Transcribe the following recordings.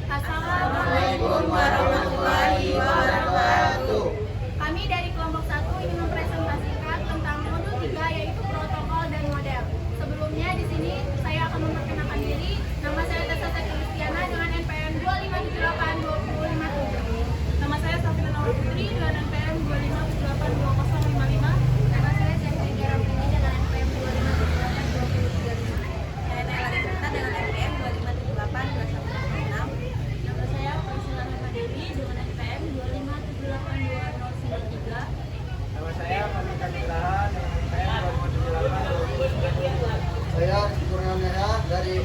Assalamualaikum warahmatullahi wabarakatuh. Kami dari kelompok 1 ingin mempresentasikan tentang modul 3 yaitu protokol dan model. Sebelumnya di sini saya akan memperkenalkan diri. Nama saya Tessa Kristiana dengan NPM 2578257. Nama saya Safina Nawar Putri dengan NPM 257820055. Nama saya Cynthia Ramini dengan NPM 2578233. Saya Nela Rita dengan NPM 2578216. Nama saya Priscilla Dewi dengan NPM 2578203. Nama saya Fadika Nugraha dengan NPM 258. Saya Kurniawan dari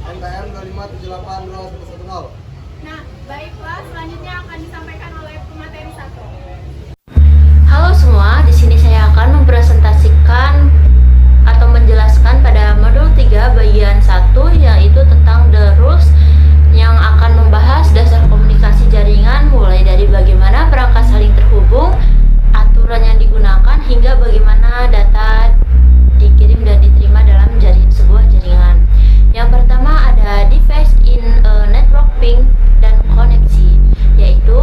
NPM 2578210. Nah, baiklah, selanjutnya akan disampaikan oleh pemateri 1. Halo semua, di sini saya akan mempresentasikan atau menjelaskan pada modul 3 bagian 1 yaitu tentang the rules yang akan membahas dasar komunikasi jaringan mulai dari bagaimana perangkat saling terhubung, aturan yang digunakan hingga bagaimana data dikirim dan diterima dalam sebuah jaringan. Yang pertama ada device in a network ping dan koneksi, yaitu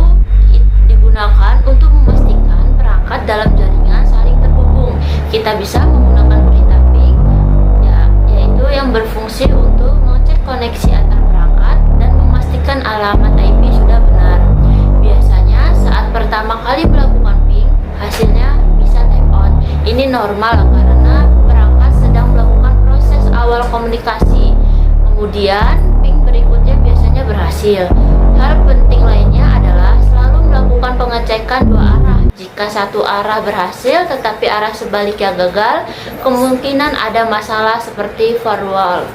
digunakan untuk memastikan perangkat dalam jaringan saling terhubung. Kita bisa menggunakan perintah ping, yaitu yang berfungsi untuk mengecek koneksi antar perangkat dan memastikan alamat IP sudah benar. Biasanya saat pertama kali melakukan ping, hasilnya bisa tap out. Ini normal karena perangkat sedang melakukan proses awal komunikasi. Kemudian ping berikutnya biasanya berhasil. Hal penting lainnya adalah selalu melakukan pengecekan dua arah. Jika satu arah berhasil tetapi arah sebaliknya gagal, kemungkinan ada masalah seperti firewall.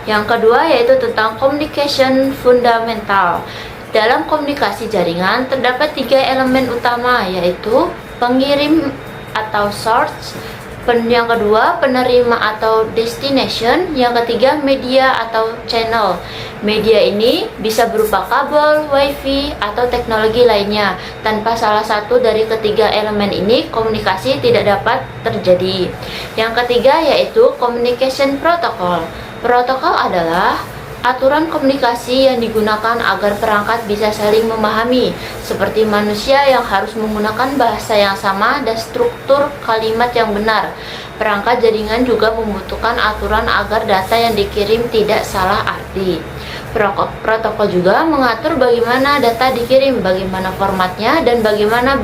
Yang kedua yaitu tentang communication fundamental. Dalam komunikasi jaringan terdapat 3 elemen utama, yaitu pengirim atau source, yang kedua penerima atau destination, yang ketiga media atau channel. Media ini bisa berupa kabel, wifi, atau teknologi lainnya. Tanpa salah satu dari ketiga elemen ini, komunikasi tidak dapat terjadi. Yang ketiga yaitu communication protocol. Protokol adalah aturan komunikasi yang digunakan agar perangkat bisa saling memahami, seperti manusia yang harus menggunakan bahasa yang sama dan struktur kalimat yang benar. Perangkat jaringan juga membutuhkan aturan agar data yang dikirim tidak salah arti. Protokol juga mengatur bagaimana data dikirim, bagaimana formatnya, dan bagaimana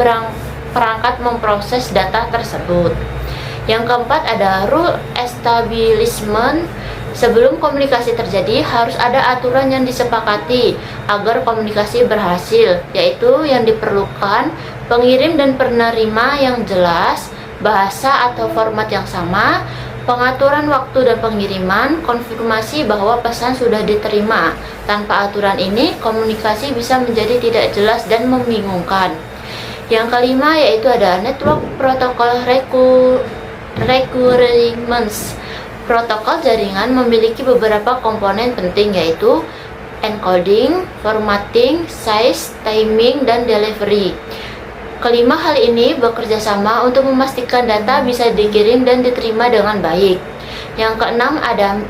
perangkat memproses data tersebut. Yang keempat ada rule establishment. Sebelum komunikasi terjadi, harus ada aturan yang disepakati agar komunikasi berhasil, yaitu yang diperlukan pengirim dan penerima yang jelas, bahasa atau format yang sama, pengaturan waktu dan pengiriman, konfirmasi bahwa pesan sudah diterima. Tanpa aturan ini, komunikasi bisa menjadi tidak jelas dan membingungkan. Yang kelima yaitu ada network protocol requirements. Protokol jaringan memiliki beberapa komponen penting, yaitu encoding, formatting, size, timing, dan delivery. Kelima hal ini bekerja sama untuk memastikan data bisa dikirim dan diterima dengan baik. Yang keenam ada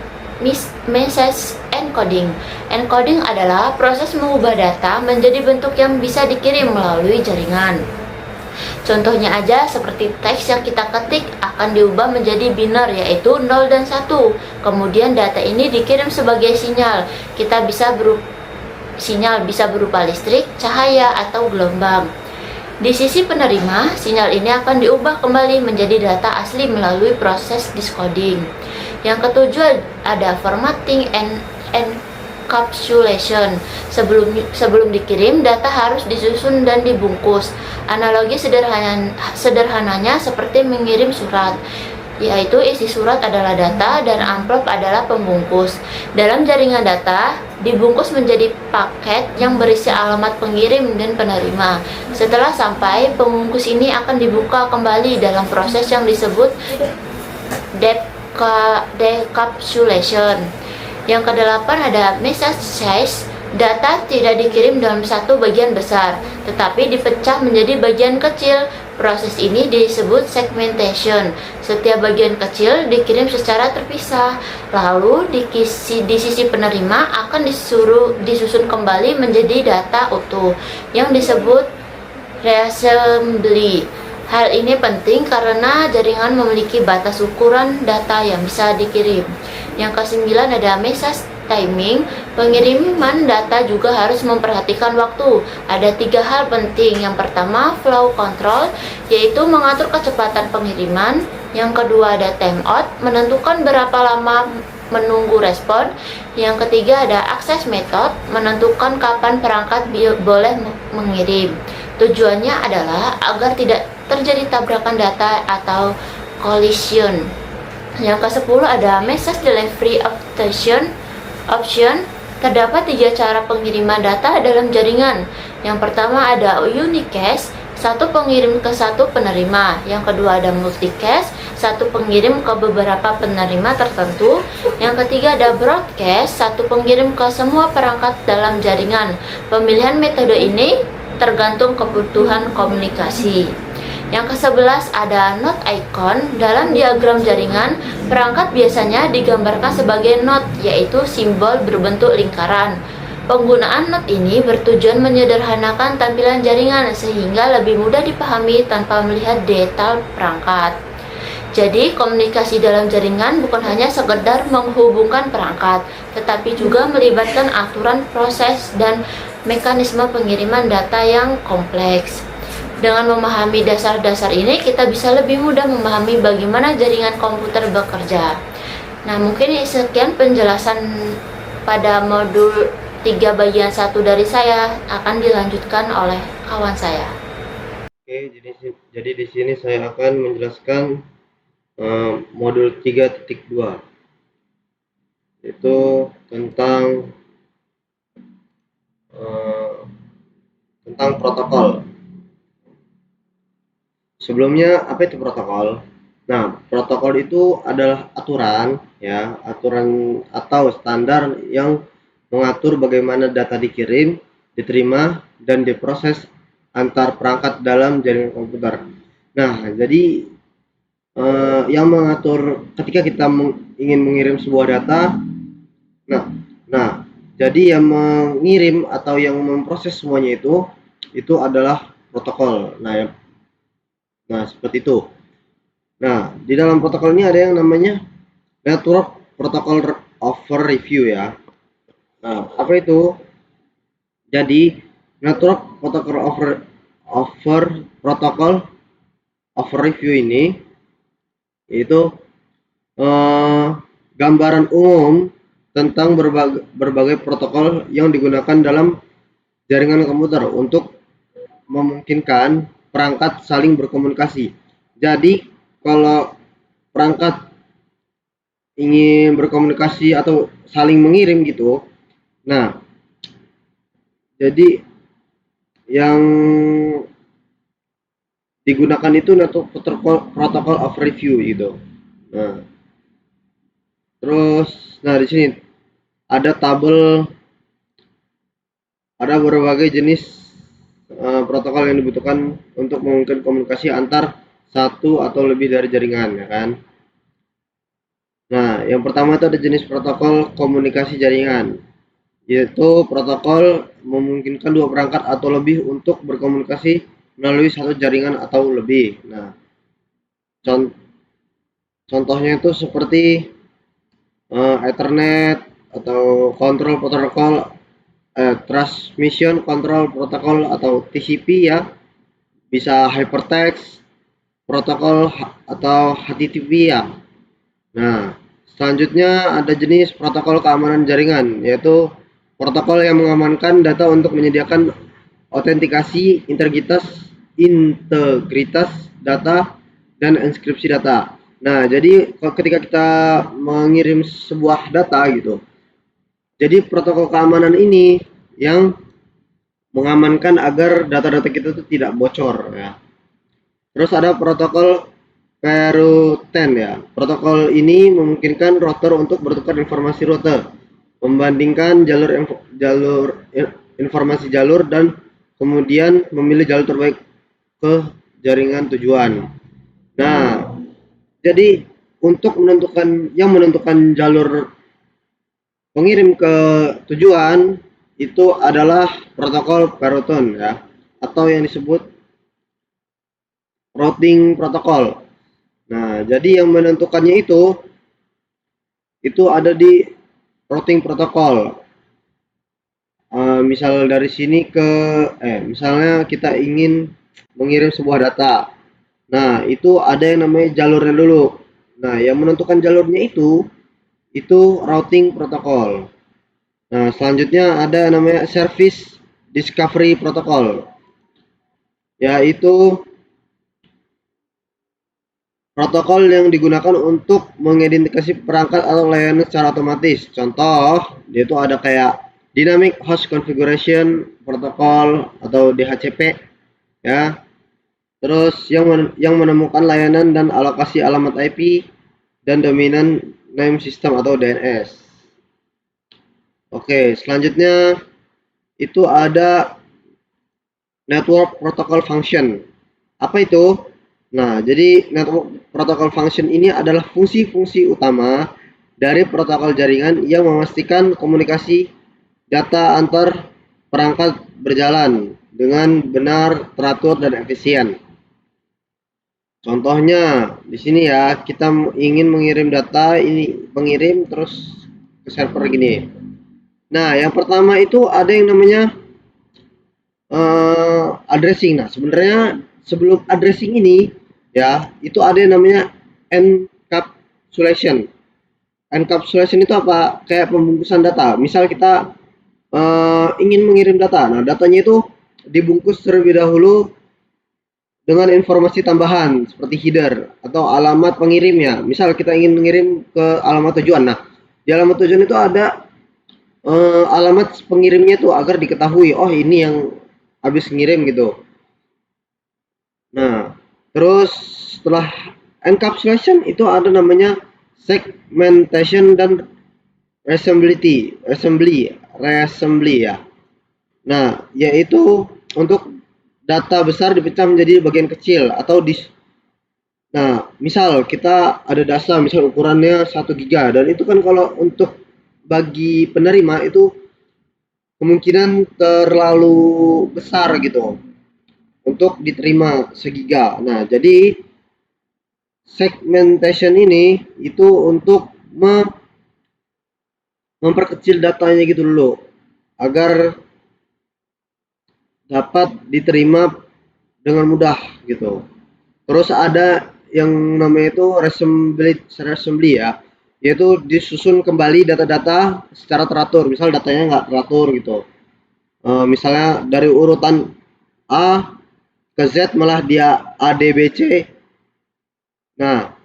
message encoding. Encoding adalah proses mengubah data menjadi bentuk yang bisa dikirim melalui jaringan. Contohnya aja seperti teks yang kita ketik akan diubah menjadi biner, yaitu 0 dan 1. Kemudian data ini dikirim sebagai sinyal. Sinyal bisa berupa listrik, cahaya, atau gelombang. Di sisi penerima, sinyal ini akan diubah kembali menjadi data asli melalui proses decoding. Yang ketujuh ada formatting and encapsulation. Sebelum dikirim, data harus disusun dan dibungkus. Analogi sederhananya seperti mengirim surat, yaitu isi surat adalah data dan amplop adalah pembungkus. Dalam jaringan data, dibungkus menjadi paket yang berisi alamat pengirim dan penerima. Setelah sampai, pembungkus ini akan dibuka kembali dalam proses yang disebut decapsulation. Yang kedelapan ada message size. Data tidak dikirim dalam satu bagian besar, tetapi dipecah menjadi bagian kecil. Proses ini disebut segmentation. Setiap bagian kecil dikirim secara terpisah, lalu di sisi penerima akan disusun kembali menjadi data utuh yang disebut reassembly. Hal ini penting karena jaringan memiliki batas ukuran data yang bisa dikirim. Yang ke-9 ada message timing. Pengiriman data juga harus memperhatikan waktu. Ada 3 hal penting. Yang pertama, flow control, yaitu mengatur kecepatan pengiriman. Yang kedua ada timeout, menentukan berapa lama menunggu respon. Yang ketiga ada access method, menentukan kapan perangkat boleh mengirim. Tujuannya adalah agar tidak terjadi tabrakan data atau collision. Yang ke-10 ada message delivery option. Terdapat 3 cara pengiriman data dalam jaringan. Yang pertama ada unicast, satu pengirim ke satu penerima. Yang kedua ada multicast, satu pengirim ke beberapa penerima tertentu. Yang ketiga ada broadcast, satu pengirim ke semua perangkat dalam jaringan. Pemilihan metode ini tergantung kebutuhan komunikasi. Yang ke-11 ada node icon. Dalam diagram jaringan, perangkat biasanya digambarkan sebagai node, yaitu simbol berbentuk lingkaran. Penggunaan node ini bertujuan menyederhanakan tampilan jaringan sehingga lebih mudah dipahami tanpa melihat detail perangkat. Jadi, komunikasi dalam jaringan bukan hanya sekedar menghubungkan perangkat, tetapi juga melibatkan aturan proses dan mekanisme pengiriman data yang kompleks. Dengan memahami dasar-dasar ini, kita bisa lebih mudah memahami bagaimana jaringan komputer bekerja. Nah, mungkin sekian penjelasan pada modul 3 bagian 1 dari saya, akan dilanjutkan oleh kawan saya. Oke, jadi di sini saya akan menjelaskan modul 3.2, itu tentang protokol. Sebelumnya, apa itu protokol? Nah, protokol itu adalah aturan atau standar yang mengatur bagaimana data dikirim, diterima, dan diproses antar perangkat dalam jaringan komputer. Nah, jadi yang mengatur ketika kita ingin mengirim sebuah data, jadi yang mengirim atau yang memproses semuanya itu adalah protokol. Nah, seperti itu. Nah, di dalam protokol ini ada yang namanya Network Protocol Over Review ya. Nah, apa itu? Jadi, Network Protocol Over Review ini itu gambaran umum tentang berbagai protokol yang digunakan dalam jaringan komputer untuk memungkinkan perangkat saling berkomunikasi. Jadi kalau perangkat ingin berkomunikasi atau saling mengirim gitu, nah jadi yang digunakan itu Network Protocol of Review gitu. Nah, terus di sini ada tabel, ada berbagai jenis protokol yang dibutuhkan untuk memungkinkan komunikasi antar satu atau lebih dari jaringan, ya kan? Nah, yang pertama itu ada jenis protokol komunikasi jaringan, yaitu protokol memungkinkan 2 perangkat atau lebih untuk berkomunikasi melalui satu jaringan atau lebih. Nah, contohnya itu seperti Ethernet atau Control Protocol, Transmission Control Protocol atau TCP ya, bisa Hypertext Protocol atau HTTP ya. Nah, selanjutnya ada jenis protokol keamanan jaringan, yaitu protokol yang mengamankan data untuk menyediakan autentikasi, integritas data, dan enkripsi data. Nah, jadi ketika kita mengirim sebuah data gitu, jadi protokol keamanan ini yang mengamankan agar data-data kita itu tidak bocor ya. Terus ada protokol P-Ruten ya. Protokol ini memungkinkan router untuk bertukar informasi rute, membandingkan informasi jalur dan kemudian memilih jalur terbaik ke jaringan tujuan. Nah, jadi untuk menentukan jalur pengirim ke tujuan itu adalah protokol peroton ya, atau yang disebut routing protokol. Nah, jadi yang menentukannya itu ada di routing protokol. Misal dari sini misalnya kita ingin mengirim sebuah data. Nah, itu ada yang namanya jalurnya dulu. Nah, yang menentukan jalurnya itu routing protokol. Nah, selanjutnya ada namanya service discovery protocol, yaitu protokol yang digunakan untuk mengidentifikasi perangkat atau layanan secara otomatis. Contoh, dia itu ada kayak Dynamic Host Configuration Protocol atau DHCP ya. Terus yang menemukan layanan dan alokasi alamat IP dan domain name system atau DNS. Oke, selanjutnya itu ada Network Protocol Function. Apa itu? Nah, jadi network protocol function ini adalah fungsi-fungsi utama dari protokol jaringan yang memastikan komunikasi data antar perangkat berjalan dengan benar, teratur, dan efisien. Contohnya di sini ya, kita ingin mengirim data, ini pengirim terus ke server gini. Nah, yang pertama itu ada yang namanya addressing. Nah, sebenarnya sebelum addressing ini ya, itu ada yang namanya encapsulation. Encapsulation itu apa? Kayak pembungkusan data. Misal kita ingin mengirim data. Nah, datanya itu dibungkus terlebih dahulu dengan informasi tambahan seperti header atau alamat pengirimnya. Misal kita ingin mengirim ke alamat tujuan. Nah, di alamat tujuan itu ada alamat pengirimnya itu agar diketahui, oh ini yang habis ngirim gitu. Nah, terus setelah encapsulation itu ada namanya segmentation dan assembly ya. Nah, yaitu untuk data besar dipecah menjadi bagian kecil atau Nah, misal kita ada data misal ukurannya 1 giga dan itu kan kalau untuk bagi penerima itu kemungkinan terlalu besar gitu untuk diterima segiga. Nah, jadi segmentation ini itu untuk memperkecil datanya gitu dulu agar dapat diterima dengan mudah gitu. Terus ada yang namanya itu reassembly ya, yaitu disusun kembali data-data secara teratur. Misal datanya nggak teratur gitu. Misalnya dari urutan A ke Z malah dia ADBC. Nah,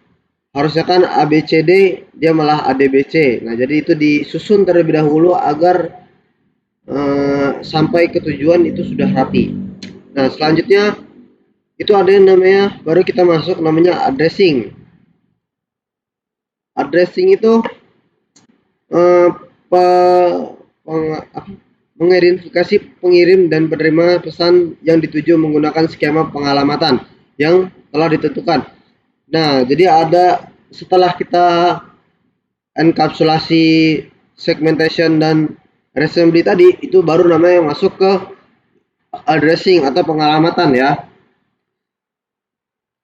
harusnya kan ABCD dia malah ADBC. Nah, jadi itu disusun terlebih dahulu agar sampai ke tujuan itu sudah rapi. Nah, selanjutnya itu ada yang namanya baru kita masuk namanya addressing. Addressing itu mengidentifikasi pengirim dan penerima pesan yang dituju menggunakan skema pengalamatan yang telah ditentukan. Nah, jadi ada setelah kita enkapsulasi, segmentation dan reassembly tadi, itu baru namanya masuk ke addressing atau pengalamatan ya.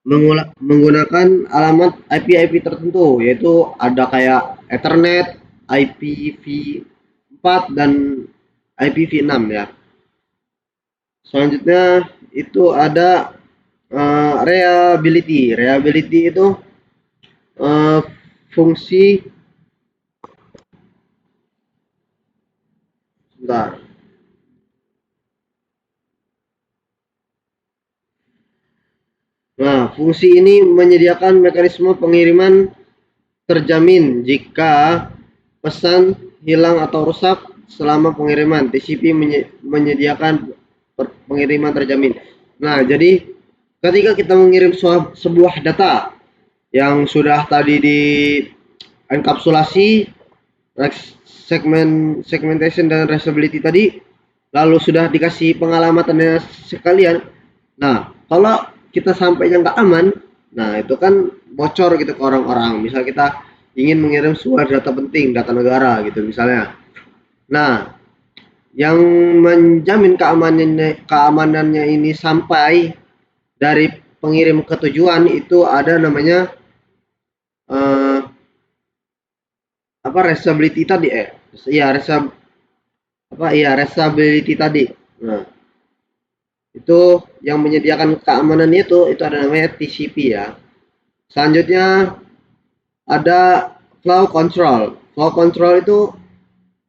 Menggunakan alamat IP tertentu, yaitu ada kayak Ethernet, IPv4 dan IPv6 ya. Selanjutnya itu ada reliability. Reliability itu fungsi sebentar. Nah, fungsi ini menyediakan mekanisme pengiriman terjamin jika pesan hilang atau rusak selama pengiriman. TCP menyediakan pengiriman terjamin. Nah, jadi ketika kita mengirim sebuah data yang sudah tadi di enkapsulasi, segmentation dan readability tadi, lalu sudah dikasih pengalamannya sekalian. Nah, kalau kita sampainya nggak aman, nah itu kan bocor gitu ke orang-orang. Misal kita ingin mengirim sebuah data penting, data negara gitu misalnya. Nah, yang menjamin keamanannya ini sampai dari pengirim ke tujuan itu ada namanya eh, apa resability tadi ya resability tadi. Nah, itu yang menyediakan keamanan itu ada namanya TCP ya. Selanjutnya ada flow control. Flow control itu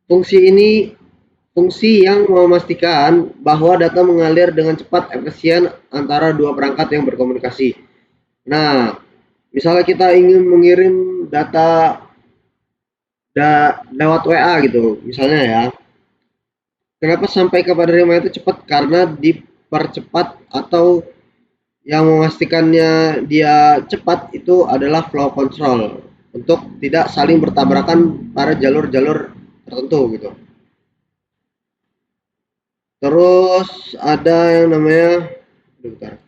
fungsi yang memastikan bahwa data mengalir dengan cepat efisien antara dua perangkat yang berkomunikasi. Nah, misalnya kita ingin mengirim data lewat WA gitu, misalnya ya. Kenapa sampai ke penerima itu cepat? Karena dipercepat atau yang memastikannya dia cepat itu adalah flow control untuk tidak saling bertabrakan pada jalur-jalur tertentu gitu. Terus ada yang namanya bentar.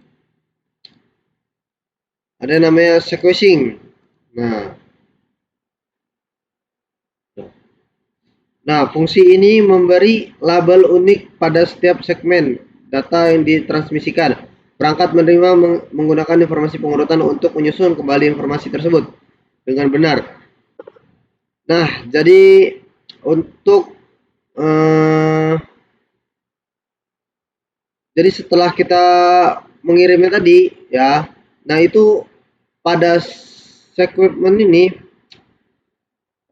Ada yang namanya sequencing. Nah, fungsi ini memberi label unik pada setiap segmen data yang ditransmisikan. Perangkat menerima menggunakan informasi pengurutan untuk menyusun kembali informasi tersebut dengan benar. Nah, jadi untuk jadi setelah kita mengirimnya tadi ya, nah itu pada segmen ini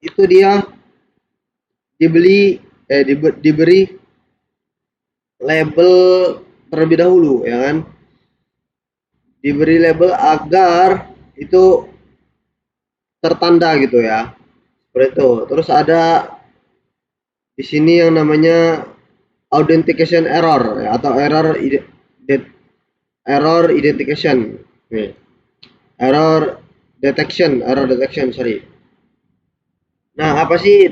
itu dia diberi label terlebih dahulu ya kan, diberi label agar itu tertanda gitu ya, seperti itu. Terus ada di sini yang namanya authentication error ya, atau error identification nih. error detection sorry. Nah, apa sih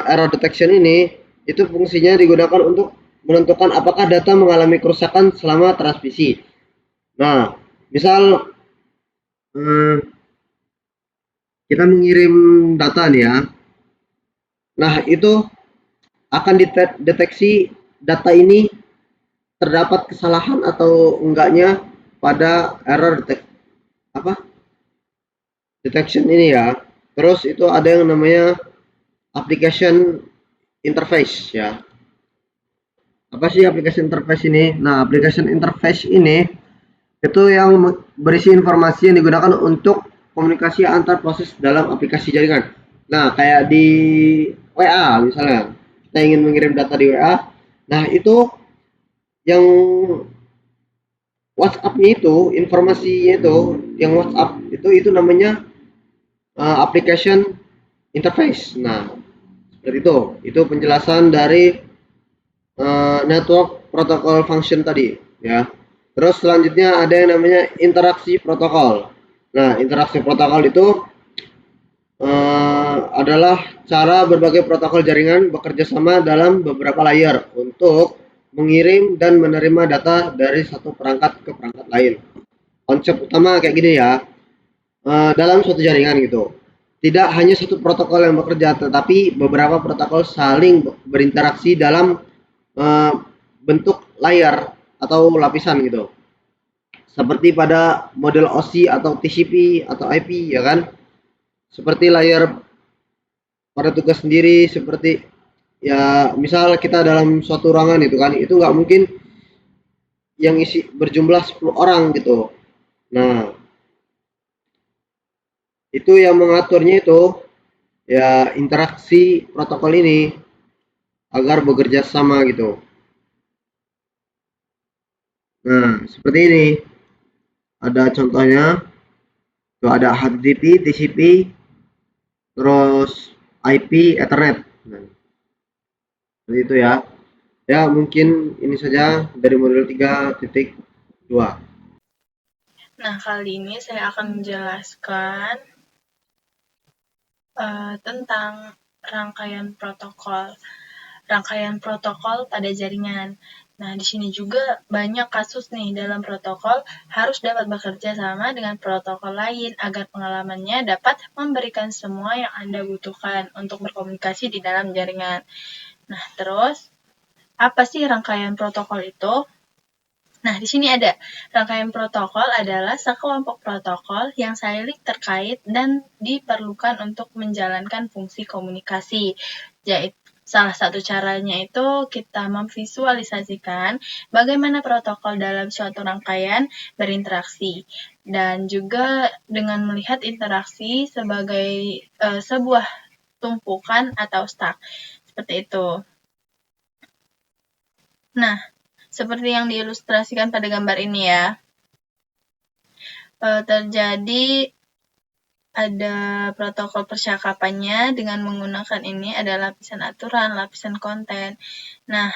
error detection ini? Itu fungsinya digunakan untuk menentukan apakah data mengalami kerusakan selama transmisi. Nah, misal kita mengirim data nih ya. Nah, itu akan dideteksi data ini terdapat kesalahan atau enggaknya pada error detection ini ya. Terus itu ada yang namanya application interface ya. Apa sih application interface ini? Nah, application interface ini itu yang berisi informasi yang digunakan untuk komunikasi antar proses dalam aplikasi jaringan. Nah, kayak di WA misalnya, kita ingin mengirim data di WA. Nah, itu yang WhatsApp-nya itu, informasinya itu, yang WhatsApp itu namanya application interface. Nah, seperti itu. Itu penjelasan dari network protocol function tadi, ya. Terus selanjutnya ada yang namanya interaksi protokol. Nah, interaksi protokol itu adalah cara berbagai protokol jaringan bekerja sama dalam beberapa layer untuk mengirim dan menerima data dari satu perangkat ke perangkat lain. Konsep utama kayak gini ya, dalam suatu jaringan gitu. Tidak hanya satu protokol yang bekerja, tetapi beberapa protokol saling berinteraksi dalam bentuk layar atau lapisan gitu. Seperti pada model OSI atau TCP atau IP ya kan. Seperti layar pada tugas sendiri, seperti ya misal kita dalam suatu ruangan itu kan, itu nggak mungkin yang isi berjumlah 10 orang gitu. Nah, itu yang mengaturnya itu ya interaksi protokol ini agar bekerja sama gitu. Nah, seperti ini. Ada contohnya. Tuh ada HTTP, TCP, terus IP, Ethernet. Nah, seperti itu ya. Ya, mungkin ini saja dari modul 3.2. Nah, kali ini saya akan menjelaskan tentang rangkaian protokol. rangkaian protokol pada jaringan. Nah, di sini juga banyak kasus nih dalam protokol harus dapat bekerja sama dengan protokol lain agar pengalamannya dapat memberikan semua yang Anda butuhkan untuk berkomunikasi di dalam jaringan. Nah, terus apa sih rangkaian protokol itu? Nah, di sini ada rangkaian protokol adalah sekelompok protokol yang saling terkait dan diperlukan untuk menjalankan fungsi komunikasi. Yaitu salah satu caranya itu kita memvisualisasikan bagaimana protokol dalam suatu rangkaian berinteraksi dan juga dengan melihat interaksi sebagai sebuah tumpukan atau stack. Seperti itu. Nah, seperti yang diilustrasikan pada gambar ini ya, terjadi ada protokol percakapannya dengan menggunakan ini ada lapisan aturan, lapisan konten. Nah,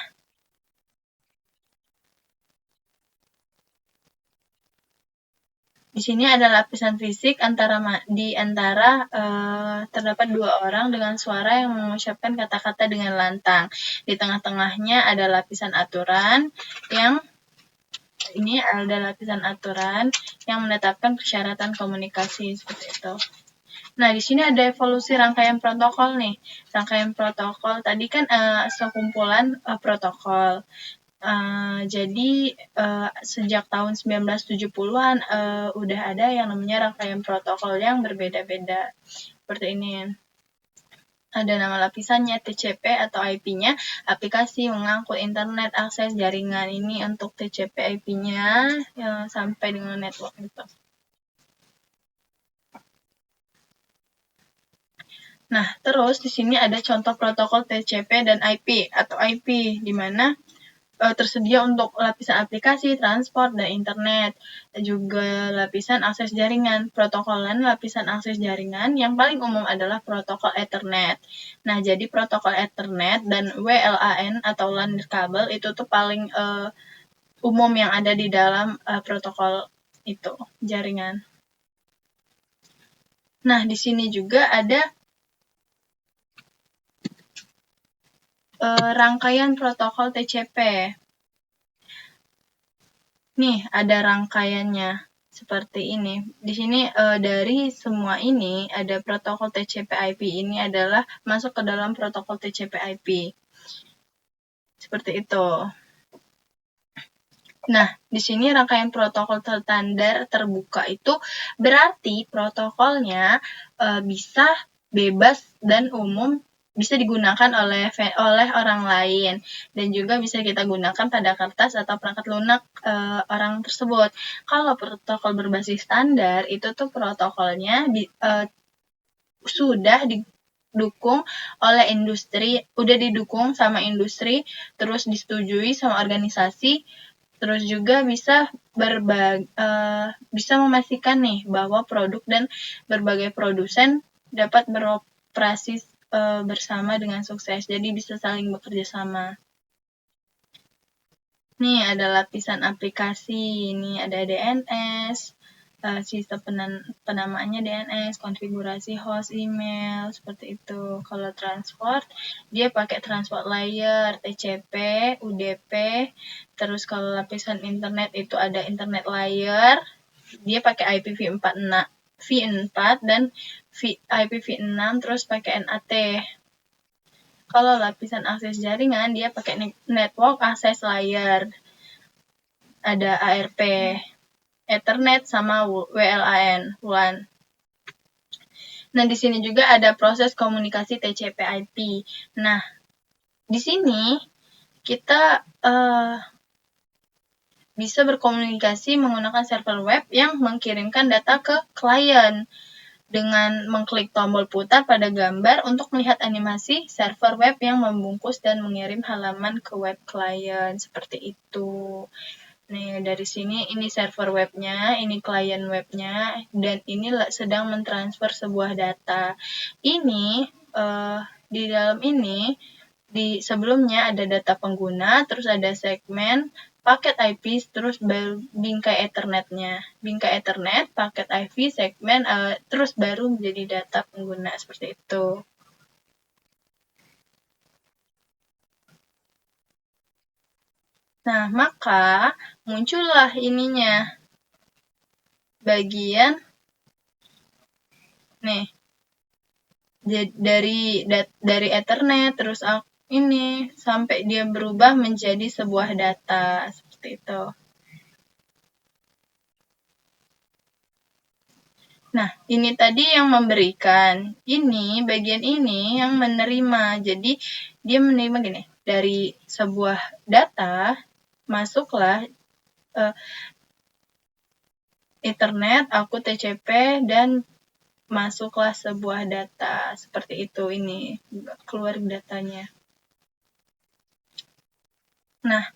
di sini ada lapisan fisik di antara terdapat dua orang dengan suara yang mengucapkan kata-kata dengan lantang. Di tengah-tengahnya ada lapisan aturan yang menetapkan persyaratan komunikasi seperti itu. Nah, di sini ada evolusi rangkaian protokol nih. Rangkaian protokol tadi kan sekumpulan protokol. Jadi sejak tahun 1970-an udah ada yang namanya rangkaian protokol yang berbeda-beda. Seperti ini. Ada nama lapisannya, TCP atau IP-nya, aplikasi mengangkut internet akses jaringan. Ini untuk TCP IP-nya sampai dengan network gitu. Nah, terus di sini ada contoh protokol TCP dan IP atau IP, di mana tersedia untuk lapisan aplikasi, transport, dan internet. Juga lapisan akses jaringan. Protokolan lapisan akses jaringan yang paling umum adalah protokol Ethernet. Nah, jadi protokol Ethernet dan WLAN atau LAN kabel itu tuh paling umum yang ada di dalam protokol itu, jaringan. Nah, di sini juga ada rangkaian protokol TCP. Nih, ada rangkaiannya seperti ini. Di sini dari semua ini ada protokol TCP/IP ini adalah masuk ke dalam protokol TCP/IP. Seperti itu. Nah, di sini rangkaian protokol standar terbuka itu berarti protokolnya bisa bebas dan umum, bisa digunakan oleh orang lain dan juga bisa kita gunakan pada kertas atau perangkat lunak orang tersebut. Kalau protokol berbasis standar itu tuh protokolnya sudah didukung oleh industri, udah didukung sama industri, terus disetujui sama organisasi, terus juga bisa memastikan nih bahwa produk dan berbagai produsen dapat beroperasi bersama dengan sukses. Jadi bisa saling bekerja sama. Nih ada lapisan aplikasi, ini ada DNS, sistem penamaannya DNS, konfigurasi host email, seperti itu. Kalau transport, dia pakai transport layer, TCP, UDP, terus kalau lapisan internet itu ada internet layer, dia pakai IPv4 dan IPv6 terus pakai NAT. Kalau lapisan akses jaringan dia pakai network access layer. Ada ARP, Ethernet sama WLAN. Nah, di sini juga ada proses komunikasi TCP/IP. Nah, di sini kita bisa berkomunikasi menggunakan server web yang mengirimkan data ke klien dengan mengklik tombol putar pada gambar untuk melihat animasi server web yang membungkus dan mengirim halaman ke web klien, seperti itu. Nih, dari sini ini server webnya, ini klien webnya, dan ini sedang mentransfer sebuah data. Ini di dalam ini sebelumnya ada data pengguna, terus ada segmen, paket IP, terus bingkai Ethernetnya. Bingkai Ethernet, paket IP, segmen, terus baru menjadi data pengguna, seperti itu. Nah, maka muncullah ininya. Bagian nih. Dari Ethernet terus ini sampai dia berubah menjadi sebuah data seperti itu. Nah, ini tadi yang memberikan, ini bagian ini yang menerima. Jadi dia menerima gini, dari sebuah data masuklah Ethernet, aku TCP, dan masuklah sebuah data seperti itu. Ini keluar datanya. Nah,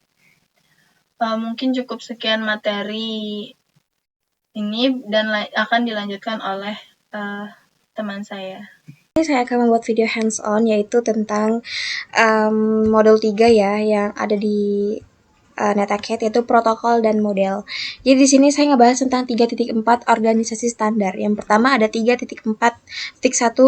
mungkin cukup sekian materi ini dan akan dilanjutkan oleh teman saya. Saya akan membuat video hands-on yaitu tentang modul 3 ya yang ada di NetAcad, yaitu protokol dan model. Jadi di sini saya ngebahas tentang 3.4 organisasi standar. Yang pertama ada 3.4.1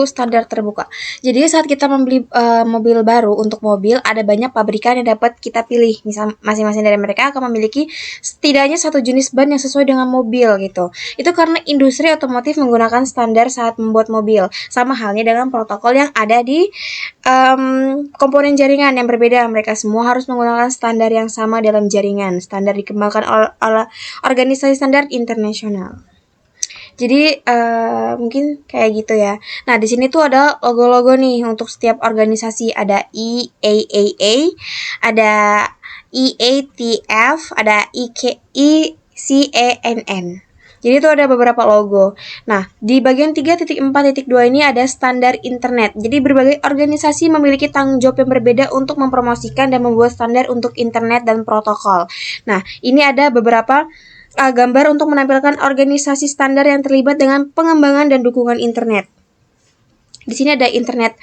standar terbuka. Jadi saat kita membeli mobil baru, untuk mobil ada banyak pabrikan yang dapat kita pilih. Misal masing-masing dari mereka akan memiliki setidaknya satu jenis ban yang sesuai dengan mobil gitu. Itu karena industri otomotif menggunakan standar saat membuat mobil. Sama halnya dengan protokol yang ada di komponen jaringan yang berbeda. Mereka semua harus menggunakan standar yang sama dalam jaringan. Standar dikembangkan oleh organisasi standar internasional. Jadi mungkin kayak gitu ya. Nah, di sini tuh ada logo-logo nih untuk setiap organisasi. Ada IAAA, ada IATF, ada ICANN. Jadi itu ada beberapa logo. Nah, di bagian 3.4.2 ini ada standar internet. Jadi berbagai organisasi memiliki tanggung jawab yang berbeda untuk mempromosikan dan membuat standar untuk internet dan protokol. Nah, ini ada beberapa gambar untuk menampilkan organisasi standar yang terlibat dengan pengembangan dan dukungan internet. Di sini ada Internet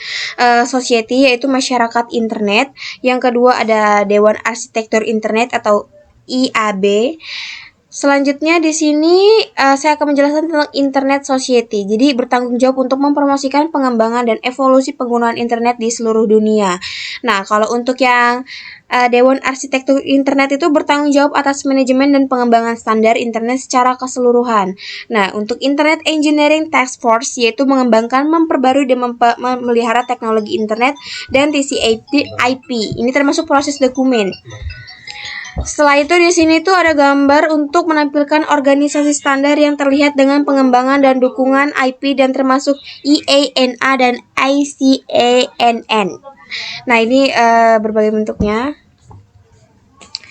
Society, yaitu masyarakat internet. Yang kedua ada Dewan Arsitektur Internet atau IAB. Selanjutnya di sini saya akan menjelaskan tentang Internet Society. Jadi bertanggung jawab untuk mempromosikan pengembangan dan evolusi penggunaan internet di seluruh dunia. Nah, kalau untuk yang Dewan Arsitektur Internet itu bertanggung jawab atas manajemen dan pengembangan standar internet secara keseluruhan. Nah, untuk Internet Engineering Task Force yaitu mengembangkan, memperbarui dan memelihara teknologi internet dan TCP/IP. Ini termasuk proses dokumen. Setelah itu di sini tuh ada gambar untuk menampilkan organisasi standar yang terlihat dengan pengembangan dan dukungan IP dan termasuk IANA dan ICANN. Nah, ini berbagai bentuknya.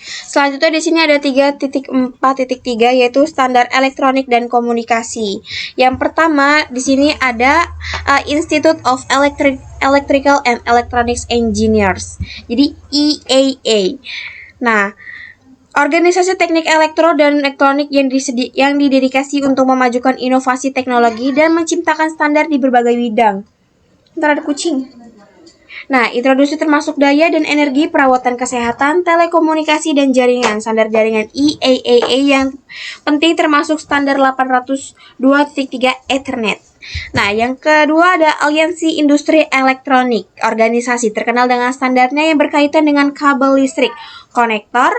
Selanjutnya di sini ada 3.4.3 yaitu standar elektronik dan komunikasi. Yang pertama di sini ada Institute of Electrical and Electronics Engineers. Jadi IAA. Nah, organisasi teknik elektro dan elektronik yang didedikasi untuk memajukan inovasi teknologi dan menciptakan standar di berbagai bidang. Ntar ada kucing. Nah, introduksi termasuk daya dan energi, perawatan kesehatan, telekomunikasi, dan jaringan. Standar jaringan IAAA yang penting termasuk standar 802.3 Ethernet. Nah, yang kedua ada Aliansi Industri Elektronik, organisasi terkenal dengan standarnya yang berkaitan dengan kabel listrik, konektor,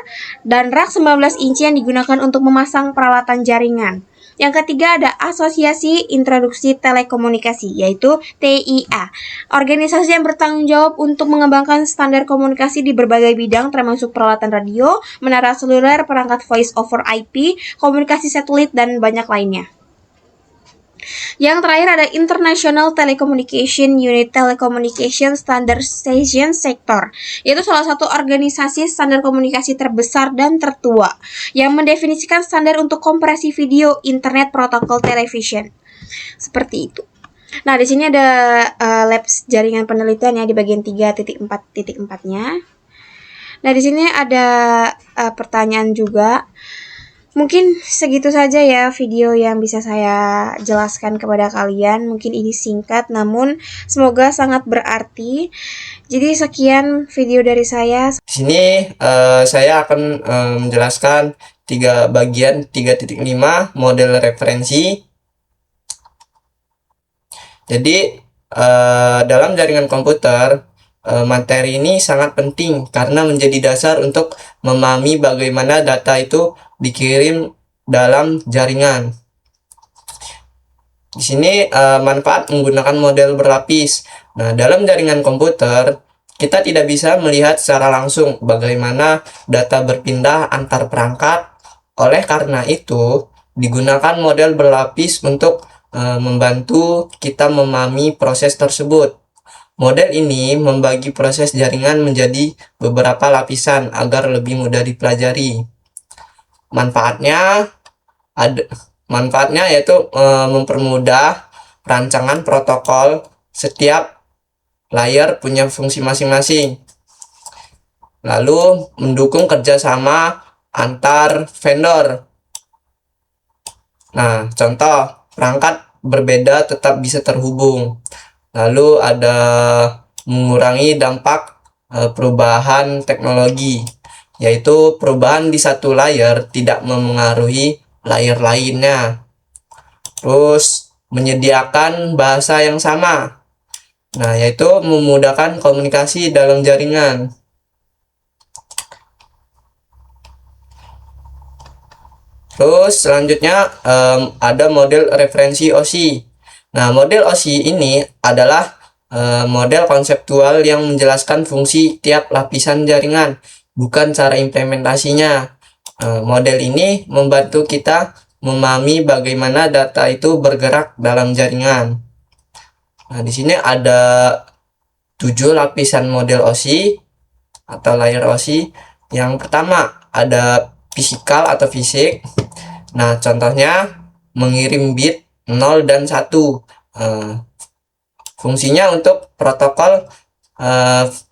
dan rak 19 inci yang digunakan untuk memasang peralatan jaringan. Yang ketiga ada Asosiasi Introduksi Telekomunikasi, yaitu TIA, organisasi yang bertanggung jawab untuk mengembangkan standar komunikasi di berbagai bidang termasuk peralatan radio, menara seluler, perangkat voice over IP, komunikasi satelit, dan banyak lainnya. Yang terakhir ada International Telecommunication Unit Telecommunication Standardization Sector, yaitu salah satu organisasi standar komunikasi terbesar dan tertua yang mendefinisikan standar untuk kompresi video, internet, protokol, television. Seperti itu. Nah, di sini ada labs jaringan penelitian ya di bagian 3.4.4-nya. Nah, di sini ada pertanyaan juga. Mungkin segitu saja ya video yang bisa saya jelaskan kepada kalian. Mungkin ini singkat namun semoga sangat berarti. Jadi sekian video dari saya. Di sini saya akan menjelaskan 3 bagian 3.5 model referensi. Jadi dalam jaringan komputer materi ini sangat penting karena menjadi dasar untuk memahami bagaimana data itu dikirim dalam jaringan. Di sini manfaat menggunakan model berlapis. Nah, dalam jaringan komputer, kita tidak bisa melihat secara langsung bagaimana data berpindah antar perangkat. Oleh karena itu, digunakan model berlapis untuk membantu kita memahami proses tersebut. Model ini membagi proses jaringan menjadi beberapa lapisan agar lebih mudah dipelajari. Manfaatnya yaitu mempermudah rancangan protokol. Setiap layer punya fungsi masing-masing. Lalu mendukung kerjasama antar vendor. Nah, contoh perangkat berbeda tetap bisa terhubung. Lalu ada mengurangi dampak perubahan teknologi, yaitu perubahan di satu layer tidak memengaruhi layer lainnya. Terus menyediakan bahasa yang sama. Nah, yaitu memudahkan komunikasi dalam jaringan. Terus selanjutnya ada model referensi OSI. Nah, model OSI ini adalah model konseptual yang menjelaskan fungsi tiap lapisan jaringan, bukan cara implementasinya. Model ini membantu kita memahami bagaimana data itu bergerak dalam jaringan. Nah, di sini ada 7 lapisan model OSI atau layer OSI. Yang pertama ada fisikal atau fisik. Nah, contohnya mengirim bit 0 dan 1. Fungsinya untuk protokol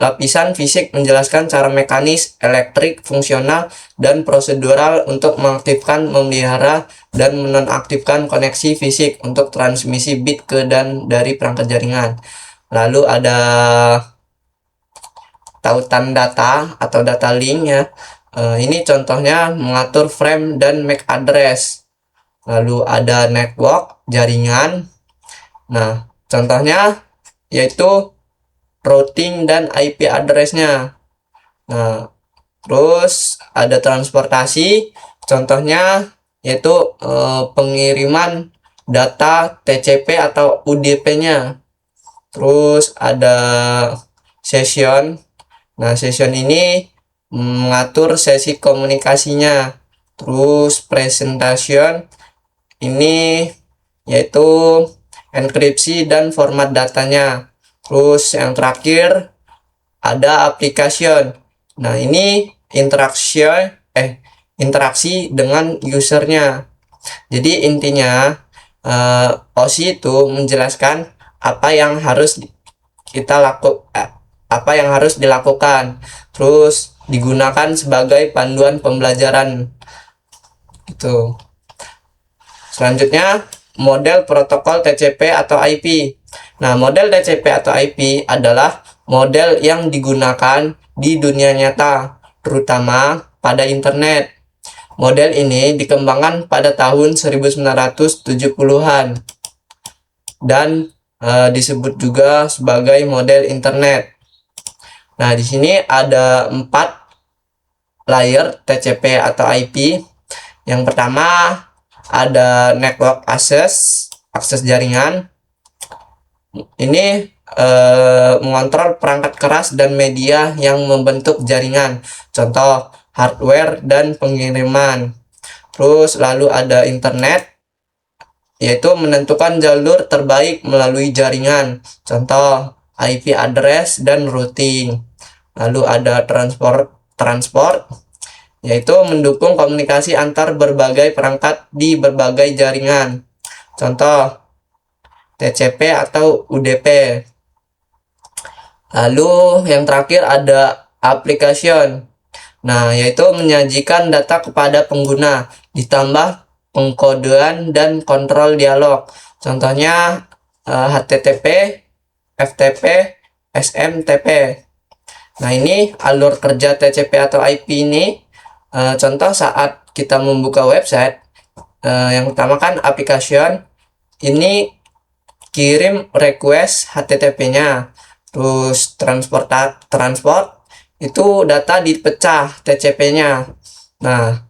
lapisan fisik menjelaskan cara mekanis, elektrik, fungsional, dan prosedural untuk mengaktifkan, memelihara, dan menonaktifkan koneksi fisik untuk transmisi bit ke dan dari perangkat jaringan. Lalu ada tautan data atau data link ya. Ini contohnya mengatur frame dan MAC address. Lalu ada network, jaringan. Nah, contohnya yaitu routing dan IP address-nya. Nah, terus ada transportasi. Contohnya yaitu pengiriman data TCP atau UDP-nya. Terus ada session. Nah, session ini mengatur sesi komunikasinya. Terus presentation ini yaitu enkripsi dan format datanya. Terus yang terakhir ada application. Nah, ini interaksi dengan usernya. Jadi intinya OSI itu menjelaskan apa yang harus dilakukan. Terus digunakan sebagai panduan pembelajaran. Itu. Selanjutnya model protokol TCP atau IP. Nah, model TCP atau IP adalah model yang digunakan di dunia nyata, terutama pada internet. Model ini dikembangkan pada tahun 1970-an dan disebut juga sebagai model internet. Nah, di sini ada 4 layer TCP atau IP. Yang pertama ada network akses jaringan. Ini mengontrol perangkat keras dan media yang membentuk jaringan. Contoh hardware dan pengiriman. Terus lalu ada internet, yaitu menentukan jalur terbaik melalui jaringan. Contoh IP address dan routing. Lalu ada transport, yaitu mendukung komunikasi antar berbagai perangkat di berbagai jaringan. Contoh TCP atau UDP. Lalu yang terakhir ada application. Nah, yaitu menyajikan data kepada pengguna, ditambah pengkodean dan kontrol dialog. Contohnya HTTP, FTP, SMTP. Nah, ini alur kerja TCP atau IP ini. Contoh saat kita membuka website, yang pertama kan application ini kirim request HTTP-nya. terus transport itu data dipecah TCP-nya. Nah,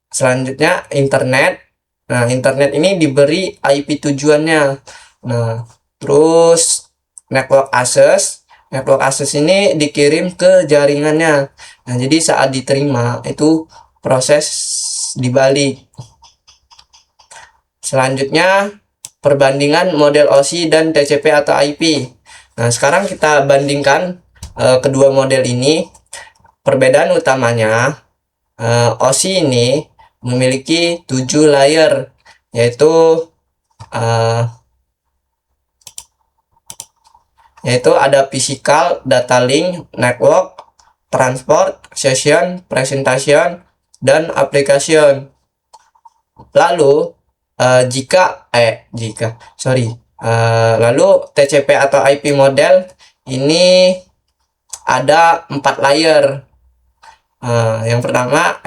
selanjutnya internet. Nah, internet ini diberi IP tujuannya. Nah, terus network access. Network access ini dikirim ke jaringannya. Nah, jadi saat diterima itu proses dibalik. Selanjutnya perbandingan model OSI dan TCP atau IP. Nah, sekarang kita bandingkan kedua model ini. Perbedaan utamanya, OSI ini memiliki 7 layer, yaitu ada physical, data link, network, transport, session, presentation, dan application. Lalu lalu TCP atau IP model ini ada 4 layer. Yang pertama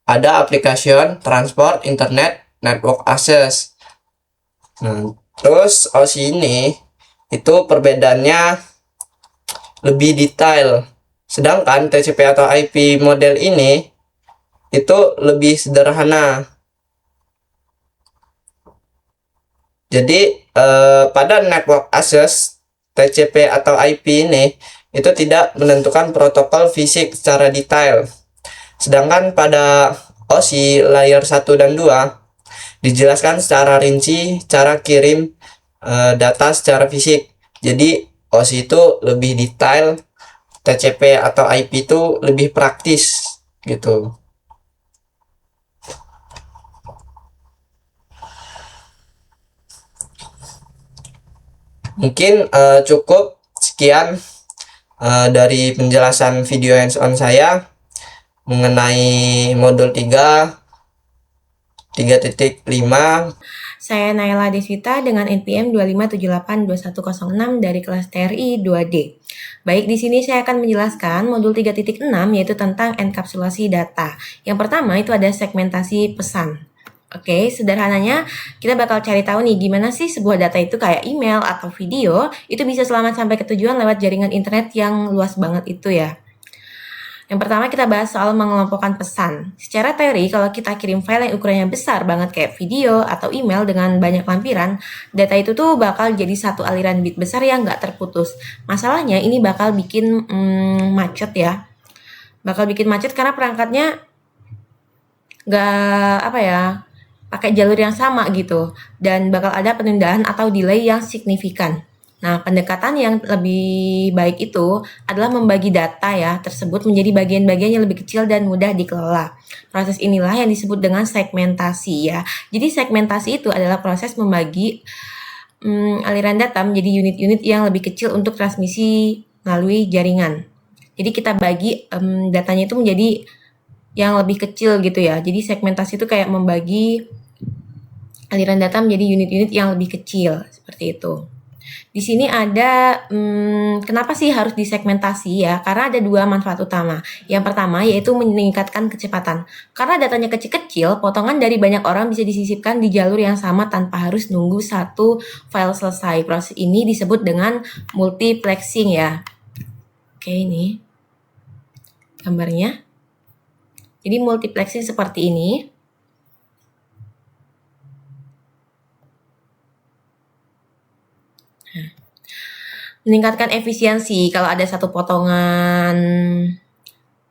ada application, transport, internet, network access. Terus OSI ini itu perbedaannya lebih detail, sedangkan TCP atau IP model ini itu lebih sederhana. Jadi pada network access, TCP atau IP ini itu tidak menentukan protokol fisik secara detail, sedangkan pada OSI layer 1 dan 2 dijelaskan secara rinci cara kirim data secara fisik. Jadi OSI itu lebih detail, TCP atau IP itu lebih praktis gitu. Mungkin cukup sekian dari penjelasan video hands-on saya mengenai modul 3.5. Saya Naila Deswita dengan NPM 25782106 dari kelas TRI 2D. Baik, di sini saya akan menjelaskan modul 3.6 yaitu tentang enkapsulasi data. Yang pertama itu ada segmentasi pesan. Oke, sederhananya kita bakal cari tahu nih gimana sih sebuah data itu kayak email atau video itu bisa selamat sampai ke tujuan lewat jaringan internet yang luas banget itu ya. Yang pertama kita bahas soal mengelompokkan pesan. Secara teori kalau kita kirim file yang ukurannya besar banget kayak video atau email dengan banyak lampiran, data itu tuh bakal jadi satu aliran bit besar yang nggak terputus. Masalahnya ini bakal bikin macet ya. Bakal bikin macet karena perangkatnya nggak pakai jalur yang sama gitu. Dan bakal ada penundaan atau delay yang signifikan. Nah, pendekatan yang lebih baik itu adalah membagi data ya tersebut menjadi bagian-bagian yang lebih kecil dan mudah dikelola. Proses inilah yang disebut dengan segmentasi ya. Jadi segmentasi itu adalah proses membagi aliran data menjadi unit-unit yang lebih kecil untuk transmisi melalui jaringan. Jadi kita bagi datanya itu menjadi yang lebih kecil gitu ya. Jadi segmentasi itu kayak membagi aliran data menjadi unit-unit yang lebih kecil seperti itu. Di sini ada kenapa sih harus disegmentasi ya? Karena ada dua manfaat utama. Yang pertama yaitu meningkatkan kecepatan. Karena datanya kecil-kecil, potongan dari banyak orang bisa disisipkan di jalur yang sama tanpa harus nunggu satu file selesai. Proses ini disebut dengan multiplexing ya. Oke, ini gambarnya. Jadi multiplexing seperti ini. Meningkatkan efisiensi kalau ada satu potongan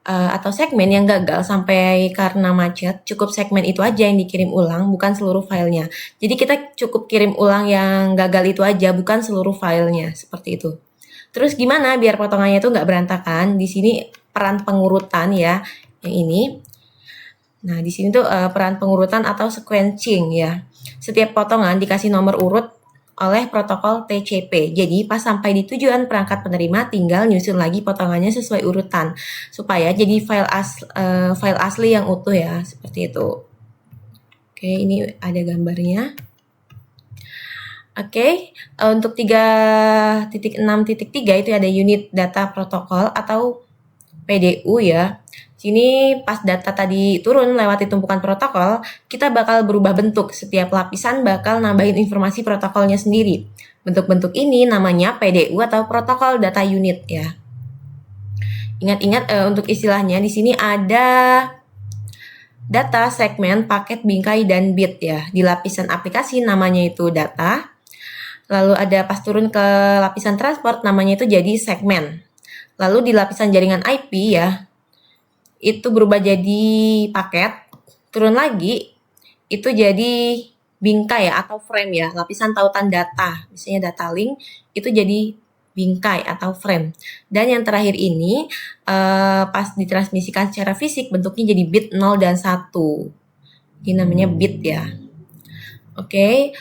atau segmen yang gagal sampai karena macet, cukup segmen itu aja yang dikirim ulang, bukan seluruh filenya. Jadi kita cukup kirim ulang yang gagal itu aja, bukan seluruh filenya, seperti itu. Terus gimana biar potongannya itu nggak berantakan? Di sini peran pengurutan ya, yang ini. Nah, di sini tuh peran pengurutan atau sequencing ya. Setiap potongan dikasih nomor urut oleh protokol TCP. Jadi pas sampai di tujuan perangkat penerima tinggal nyusun lagi potongannya sesuai urutan supaya jadi file asli yang utuh ya, seperti itu. Oke, ini ada gambarnya. Oke, untuk 3.6.3 itu ada unit data protokol atau PDU ya. Sini pas data tadi turun lewat tumpukan protokol, kita bakal berubah bentuk. Setiap lapisan bakal nambahin informasi protokolnya sendiri. Bentuk-bentuk ini namanya PDU atau Protokol Data Unit ya. Ingat-ingat untuk istilahnya di sini ada data, segmen, paket, bingkai, dan bit ya. Di lapisan aplikasi namanya itu data. Lalu ada pas turun ke lapisan transport namanya itu jadi segmen. Lalu di lapisan jaringan IP ya, itu berubah jadi paket. Turun lagi, itu jadi bingkai ya, atau frame ya, lapisan tautan data. Misalnya data link, itu jadi bingkai atau frame. Dan yang terakhir ini, pas ditransmisikan secara fisik, bentuknya jadi bit 0 dan 1. Ini namanya bit ya. Oke,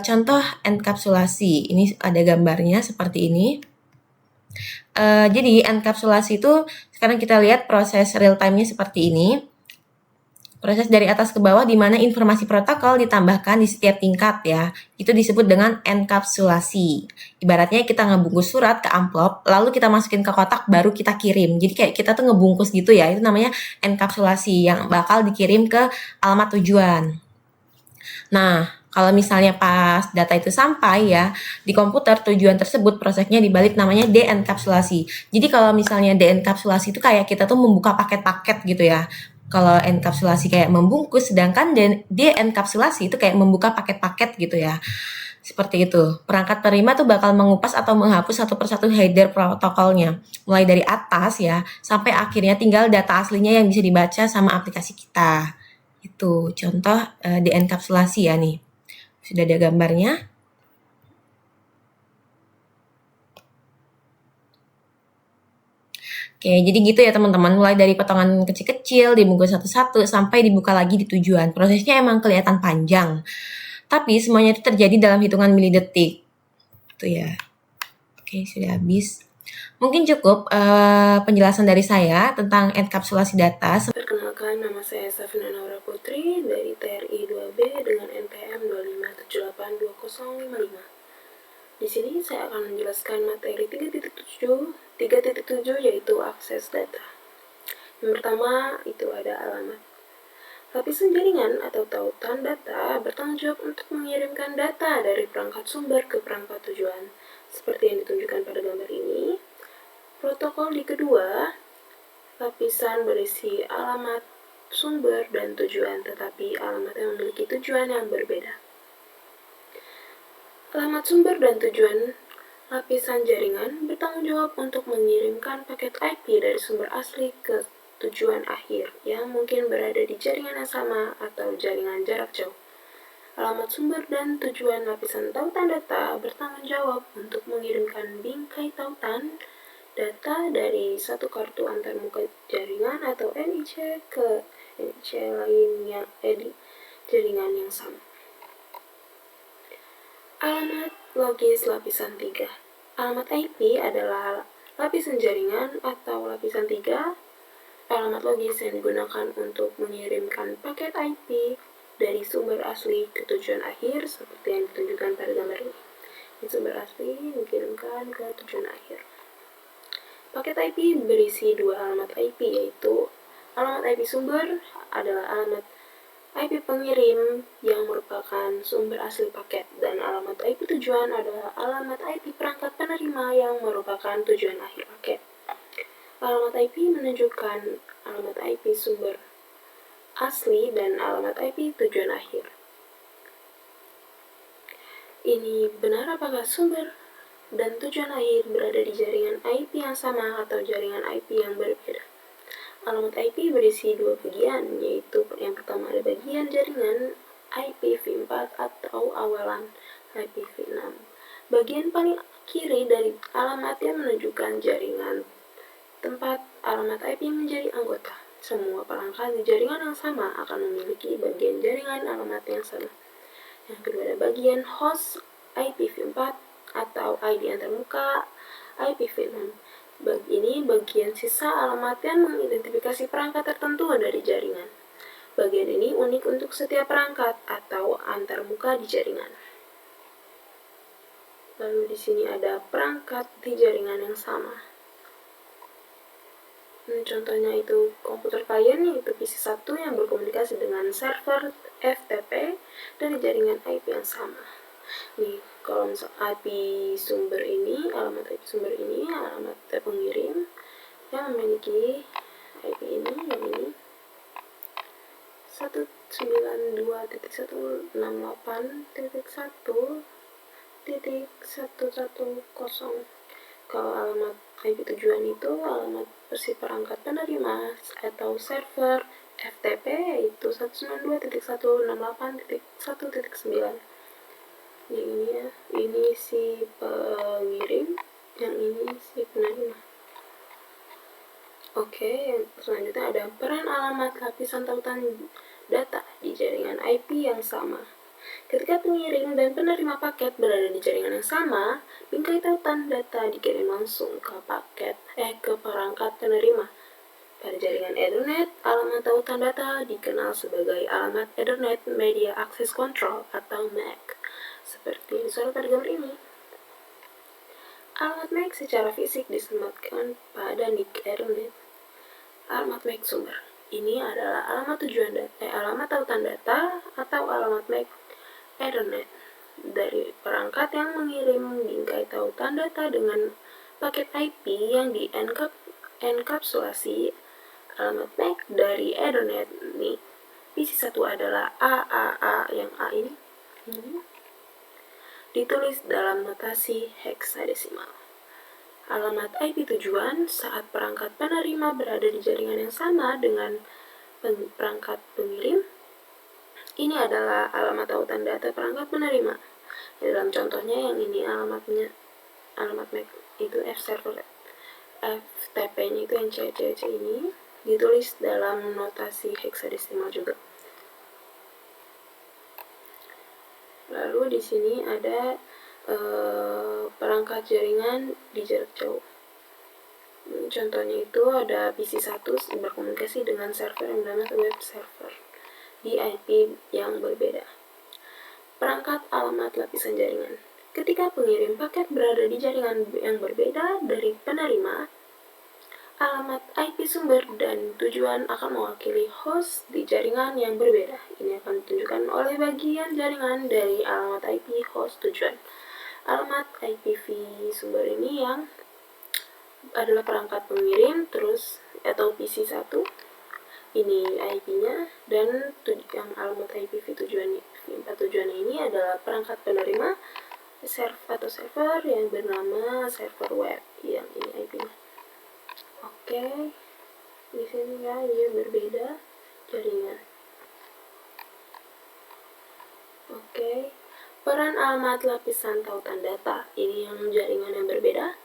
contoh enkapsulasi. Ini ada gambarnya seperti ini. Jadi enkapsulasi itu sekarang kita lihat proses real time-nya seperti ini. Proses dari atas ke bawah di mana informasi protokol ditambahkan di setiap tingkat ya. Itu disebut dengan enkapsulasi. Ibaratnya kita ngebungkus surat ke amplop, lalu kita masukin ke kotak baru kita kirim. Jadi kayak kita tuh ngebungkus gitu ya. Itu namanya enkapsulasi yang bakal dikirim ke alamat tujuan. Nah, kalau misalnya pas data itu sampai ya, di komputer tujuan tersebut prosesnya dibalik namanya deenkapsulasi. Jadi kalau misalnya deenkapsulasi itu kayak kita tuh membuka paket-paket gitu ya. Kalau enkapsulasi kayak membungkus, sedangkan deenkapsulasi itu kayak membuka paket-paket gitu ya. Seperti itu. Perangkat penerima tuh bakal mengupas atau menghapus satu persatu header protokolnya. Mulai dari atas ya, sampai akhirnya tinggal data aslinya yang bisa dibaca sama aplikasi kita. Itu contoh deenkapsulasi ya nih. Sudah ada gambarnya. Oke, jadi gitu ya teman-teman. Mulai dari potongan kecil-kecil, dibungkus satu-satu, sampai dibuka lagi di tujuan. Prosesnya emang kelihatan panjang. Tapi semuanya itu terjadi dalam hitungan milidetik. Itu ya. Oke, sudah habis. Mungkin cukup penjelasan dari saya tentang enkapsulasi data. Perkenalkan, nama saya Safina Naura Putri dari TRI 2B dengan NPM 257820055. Di sini saya akan menjelaskan materi 3.7 yaitu akses data. Yang pertama itu ada alamat. Lapisan jaringan atau tautan data bertanggung jawab untuk mengirimkan data dari perangkat sumber ke perangkat tujuan. Seperti yang ditunjukkan pada gambar ini. Protokol di kedua, lapisan berisi alamat sumber dan tujuan, tetapi alamat yang memiliki tujuan yang berbeda. Alamat sumber dan tujuan lapisan jaringan bertanggung jawab untuk mengirimkan paket IP dari sumber asli ke tujuan akhir yang mungkin berada di jaringan yang sama atau jaringan jarak jauh. Alamat sumber dan tujuan lapisan tautan data bertanggung jawab untuk mengirimkan bingkai tautan data dari satu kartu antarmuka jaringan atau NIC ke NIC lainnya di jaringan yang sama. Alamat logis lapisan 3. Alamat IP adalah lapisan jaringan atau lapisan 3. Alamat logis yang digunakan untuk mengirimkan paket IP dari sumber asli ke tujuan akhir seperti yang ditunjukkan pada gambar ini. Sumber asli dikirimkan ke tujuan akhir. Paket IP berisi dua alamat IP, yaitu alamat IP sumber adalah alamat IP pengirim yang merupakan sumber asli paket, dan alamat IP tujuan adalah alamat IP perangkat penerima yang merupakan tujuan akhir paket. Alamat IP menunjukkan alamat IP sumber asli dan alamat IP tujuan akhir. Ini benar apakah sumber dan tujuan akhir berada di jaringan IP yang sama atau jaringan IP yang berbeda. Alamat IP berisi dua bagian, yaitu yang pertama ada bagian jaringan IPv4 atau awalan IPv6. Bagian paling kiri dari alamat yang menunjukkan jaringan tempat alamat IP menjadi anggota. Semua perangkat di jaringan yang sama akan memiliki bagian jaringan alamat yang sama. Yang kedua ada bagian host IPv4 atau ID antarmuka IPv6. Ini bagian sisa alamat yang mengidentifikasi perangkat tertentu dari jaringan. Bagian ini unik untuk setiap perangkat atau antarmuka di jaringan. Lalu di sini ada perangkat di jaringan yang sama. Contohnya itu komputer klien, yaitu PC1 yang berkomunikasi dengan server FTP dari jaringan IP yang sama. Nih, kalau misal IP sumber ini, alamat IP sumber ini, alamat pengirim yang memiliki IP ini, yang ini 192.168.1.110. Kalau alamat IP tujuan itu alamat perangkat penerima atau server FTP yaitu 192.168.1.9. Yang ini ya, ini si pengirim, yang ini si penerima. Oke, yang selanjutnya ada peran alamat lapisan tautan data di jaringan IP yang sama. Ketika pengirim dan penerima paket berada di jaringan yang sama, bingkai tautan data dikirim langsung ke perangkat penerima. Pada jaringan Ethernet, alamat tautan data dikenal sebagai alamat Ethernet Media Access Control atau MAC, seperti yang disorot pada gambar ini. Alamat MAC secara fisik disematkan pada NIC Ethernet. Alamat MAC sumber. Ini adalah alamat alamat tautan data atau alamat MAC Ethernet dari perangkat yang mengirim bingkai tautan data dengan paket IP yang di-enkapsulasi. Alamat MAC dari Ethernet nih. PC1 adalah AAA, yang A ini ditulis dalam notasi heksadesimal. Alamat IP tujuan saat perangkat penerima berada di jaringan yang sama dengan perangkat pengirim. Ini adalah alamat tautan data perangkat penerima. Dalam contohnya yang ini alamat MAC itu F server, FTP-nya itu yang C ini ditulis dalam notasi heksadesimal juga. Lalu di sini ada perangkat jaringan di jarak jauh. Contohnya itu ada PC1 berkomunikasi dengan server yang bernama web server di IP yang berbeda. Perangkat alamat lapisan jaringan. Ketika pengirim paket berada di jaringan yang berbeda dari penerima, alamat IP sumber dan tujuan akan mewakili host di jaringan yang berbeda. Ini akan ditunjukkan oleh bagian jaringan dari alamat IP host tujuan. Alamat IPv sumber ini yang adalah perangkat pengirim atau PC1. Ini IP-nya, dan yang alamat IPv tujuannya ini adalah perangkat penerima server yang bernama server web, yang ini IP-nya. Oke, di sini ya dia berbeda jaringan. Oke, peran alamat lapisan tautan data. Ini yang jaringan yang berbeda,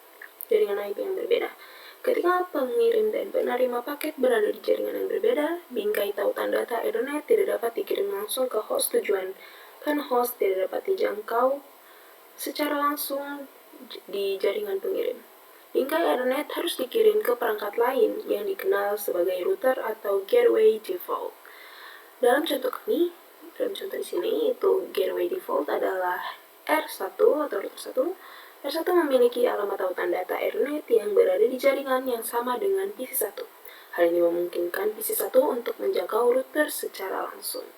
jaringan IP yang berbeda. Ketika pengirim dan penerima paket berada di jaringan yang berbeda, bingkai tautan data Ethernet tidak dapat dikirim langsung ke host tujuan karena host tidak dapat dijangkau secara langsung di jaringan pengirim. Bingkai Ethernet harus dikirim ke perangkat lain yang dikenal sebagai router atau gateway default. Dalam contoh di sini itu gateway default adalah R1 atau router 1. R1 memiliki alamat tautan data Ethernet yang berada di jaringan yang sama dengan PC1. Hal ini memungkinkan PC1 untuk menjangkau router secara langsung.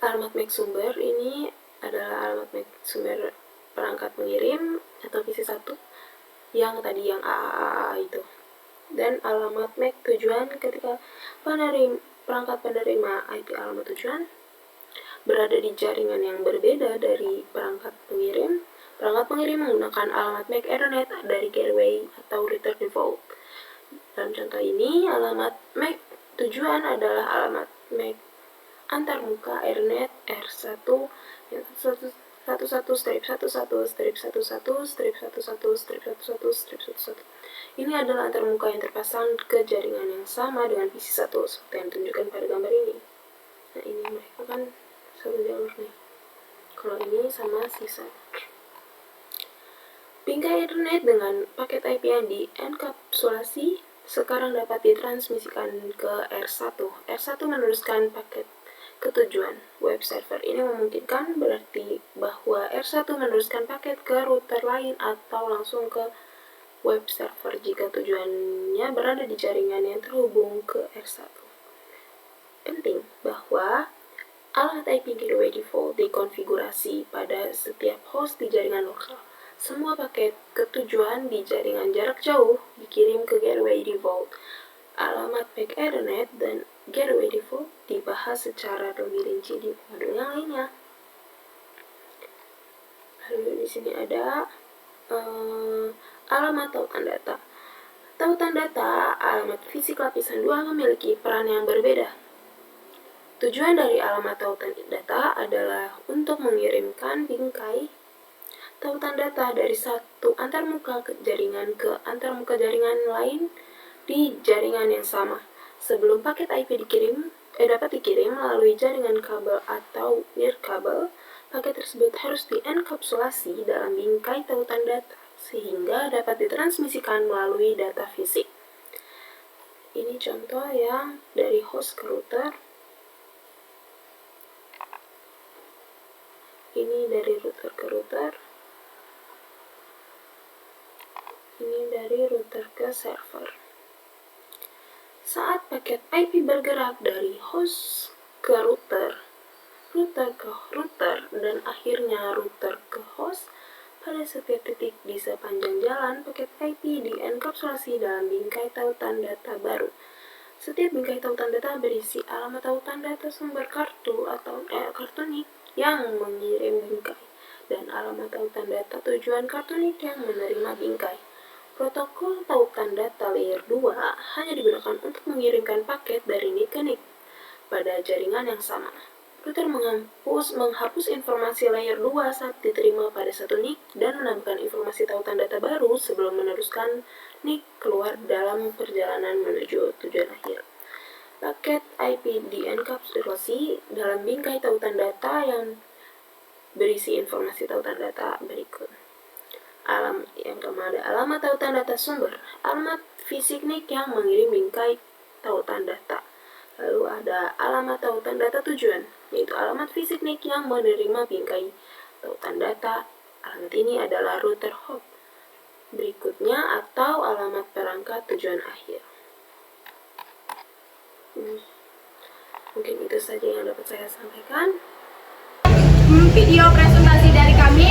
Alamat MAC sumber ini adalah alamat MAC sumber perangkat pengirim atau PC1 yang tadi yang AAA itu. Dan alamat MAC tujuan ketika perangkat penerima IP alamat tujuan berada di jaringan yang berbeda dari perangkat pengirim. Perangkat pengirim menggunakan alamat MAC Ethernet dari gateway atau router default. Dalam contoh ini, alamat MAC tujuan adalah alamat MAC antarmuka Ethernet R1 yang 11.11.11.11.11.11. Ini adalah antarmuka yang terpasang ke jaringan yang sama dengan PC1 seperti yang ditunjukkan pada gambar ini. Nah, ini mereka kan satu jalur nih. Kalau ini sama sisa. Bingkai Ethernet dengan paket IP yang di-enkapsulasi sekarang dapat ditransmisikan ke R1. R1 meneruskan paket ke tujuan web server. Ini memungkinkan berarti bahwa R1 meneruskan paket ke router lain atau langsung ke web server jika tujuannya berada di jaringan yang terhubung ke R1. Penting bahwa Alamat IP gateway default dikonfigurasi pada setiap host di jaringan lokal. Semua paket ketujuan di jaringan jarak jauh dikirim ke gateway default. Alamat MAC Ethernet dan gateway default dibahas secara lebih rinci di modul yang lainnya. Lalu di sini ada alamat tautan data. Tautan data alamat fisik lapisan 2 memiliki peran yang berbeda. Tujuan dari alamat tautan data adalah untuk mengirimkan bingkai tautan data dari satu antarmuka jaringan ke antarmuka jaringan lain di jaringan yang sama. Sebelum paket IP dapat dikirim melalui jaringan kabel atau nirkabel, paket tersebut harus dienkapsulasi dalam bingkai tautan data sehingga dapat ditransmisikan melalui data fisik. Ini contoh yang dari host ke router. Ini dari router ke router. Ini dari router ke server. Saat paket IP bergerak dari host ke router, router ke router, dan akhirnya router ke host, pada setiap titik di sepanjang jalan, paket IP dienkapsulasi dalam bingkai tautan data baru. Setiap bingkai tautan data berisi alamat tautan data sumber kartu atau kartu NIC yang mengirim bingkai, dan alamat tautan data tujuan kartu NIC yang menerima bingkai. Protokol tautan data layer 2 hanya digunakan untuk mengirimkan paket dari NIC ke NIC pada jaringan yang sama. Router menghapus informasi layer 2 saat diterima pada satu NIC dan menambahkan informasi tautan data baru sebelum meneruskan NIC keluar dalam perjalanan menuju tujuan akhir. Paket IP dienkapsulasi dalam bingkai tautan data yang berisi informasi tautan data berikut. Yang pertama ada alamat tautan data sumber, alamat fisik NIC yang mengirim bingkai tautan data. Lalu ada alamat tautan data tujuan, yaitu alamat fisik NIC yang menerima bingkai tautan data. Alamat ini adalah router hop berikutnya atau alamat perangkat tujuan akhir. Mungkin itu saja yang dapat saya sampaikan. Video presentasi dari kami